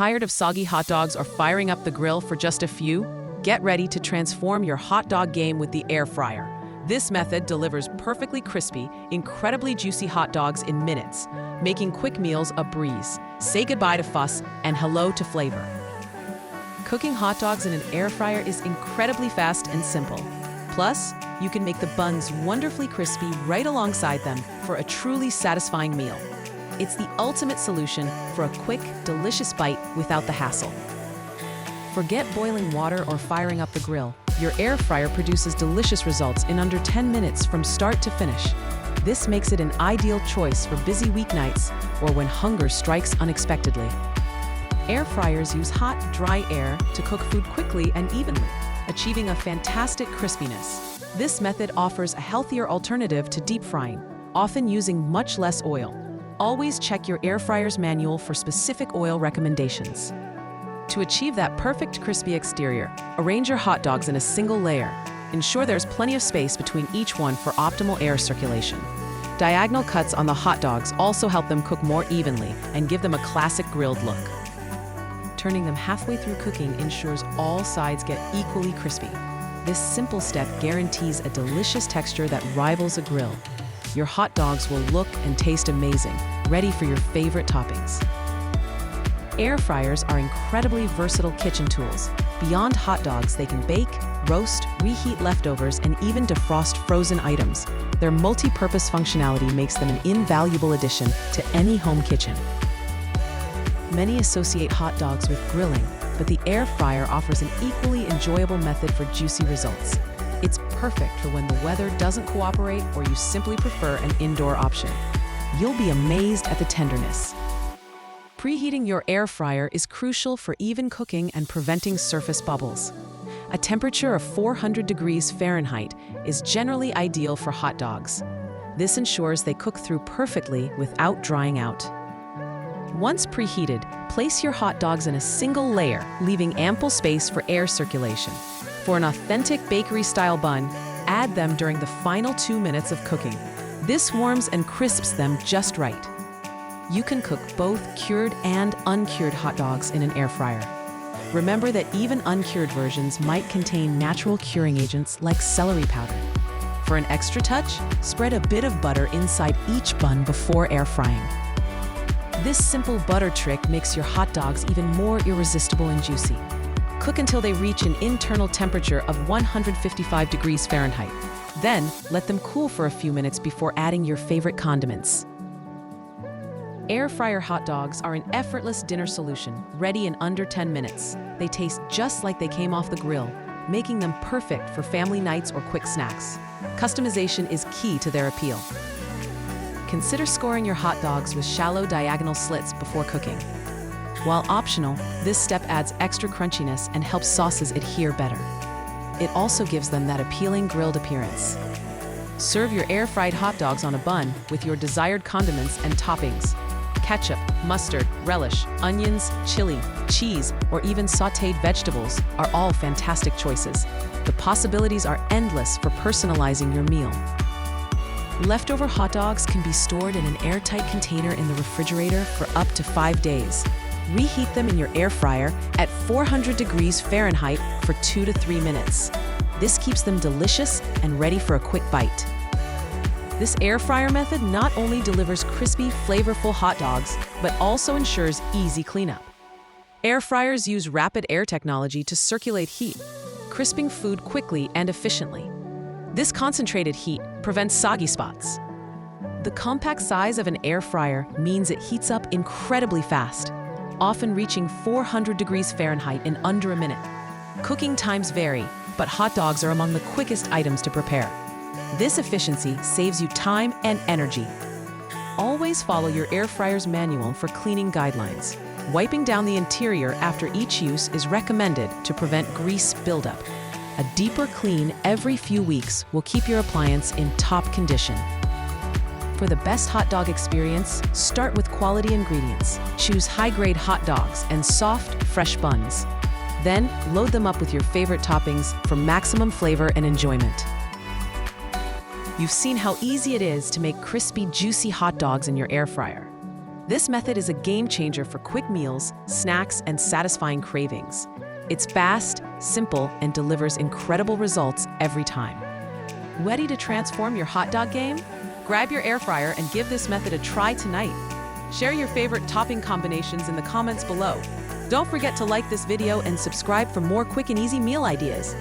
Tired of soggy hot dogs or firing up the grill for just a few? Get ready to transform your hot dog game with the air fryer. This method delivers perfectly crispy, incredibly juicy hot dogs in minutes, making quick meals a breeze. Say goodbye to fuss and hello to flavor. Cooking hot dogs in an air fryer is incredibly fast and simple. Plus, you can make the buns wonderfully crispy right alongside them for a truly satisfying meal. It's the ultimate solution for a quick, delicious bite without the hassle. Forget boiling water or firing up the grill. Your air fryer produces delicious results in under 10 minutes from start to finish. This makes it an ideal choice for busy weeknights or when hunger strikes unexpectedly. Air fryers use hot, dry air to cook food quickly and evenly, achieving a fantastic crispiness. This method offers a healthier alternative to deep frying, often using much less oil. Always check your air fryer's manual for specific oil recommendations. To achieve that perfect crispy exterior, arrange your hot dogs in a single layer. Ensure there's plenty of space between each one for optimal air circulation. Diagonal cuts on the hot dogs also help them cook more evenly and give them a classic grilled look. Turning them halfway through cooking ensures all sides get equally crispy. This simple step guarantees a delicious texture that rivals a grill. Your hot dogs will look and taste amazing, ready for your favorite toppings. Air fryers are incredibly versatile kitchen tools. Beyond hot dogs, they can bake, roast, reheat leftovers, and even defrost frozen items. Their multi-purpose functionality makes them an invaluable addition to any home kitchen. Many associate hot dogs with grilling, but the air fryer offers an equally enjoyable method for juicy results. It's perfect for when the weather doesn't cooperate or you simply prefer an indoor option. You'll be amazed at the tenderness. Preheating your air fryer is crucial for even cooking and preventing surface bubbles. A temperature of 400 degrees Fahrenheit is generally ideal for hot dogs. This ensures they cook through perfectly without drying out. Once preheated, place your hot dogs in a single layer, leaving ample space for air circulation. For an authentic bakery-style bun, add them during the final 2 minutes of cooking. This warms and crisps them just right. You can cook both cured and uncured hot dogs in an air fryer. Remember that even uncured versions might contain natural curing agents like celery powder. For an extra touch, spread a bit of butter inside each bun before air frying. This simple butter trick makes your hot dogs even more irresistible and juicy. Cook until they reach an internal temperature of 155 degrees Fahrenheit. Then, let them cool for a few minutes before adding your favorite condiments. Air fryer hot dogs are an effortless dinner solution, ready in under 10 minutes. They taste just like they came off the grill, making them perfect for family nights or quick snacks. Customization is key to their appeal. Consider scoring your hot dogs with shallow diagonal slits before cooking. While optional, this step adds extra crunchiness and helps sauces adhere better. It also gives them that appealing grilled appearance. Serve your air-fried hot dogs on a bun with your desired condiments and toppings. Ketchup, mustard, relish, onions, chili, cheese, or even sautéed vegetables are all fantastic choices. The possibilities are endless for personalizing your meal. Leftover hot dogs can be stored in an airtight container in the refrigerator for up to 5 days. Reheat them in your air fryer at 400 degrees Fahrenheit for 2 to 3 minutes. This keeps them delicious and ready for a quick bite. This air fryer method not only delivers crispy, flavorful hot dogs, but also ensures easy cleanup. Air fryers use rapid air technology to circulate heat, crisping food quickly and efficiently. This concentrated heat prevents soggy spots. The compact size of an air fryer means it heats up incredibly fast, often reaching 400 degrees Fahrenheit in under a minute. Cooking times vary, but hot dogs are among the quickest items to prepare. This efficiency saves you time and energy. Always follow your air fryer's manual for cleaning guidelines. Wiping down the interior after each use is recommended to prevent grease buildup. A deeper clean every few weeks will keep your appliance in top condition. For the best hot dog experience, start with quality ingredients. Choose high-grade hot dogs and soft, fresh buns. Then, load them up with your favorite toppings for maximum flavor and enjoyment. You've seen how easy it is to make crispy, juicy hot dogs in your air fryer. This method is a game changer for quick meals, snacks, and satisfying cravings. It's fast, simple, and delivers incredible results every time. Ready to transform your hot dog game? Grab your air fryer and give this method a try tonight. Share your favorite topping combinations in the comments below. Don't forget to like this video and subscribe for more quick and easy meal ideas.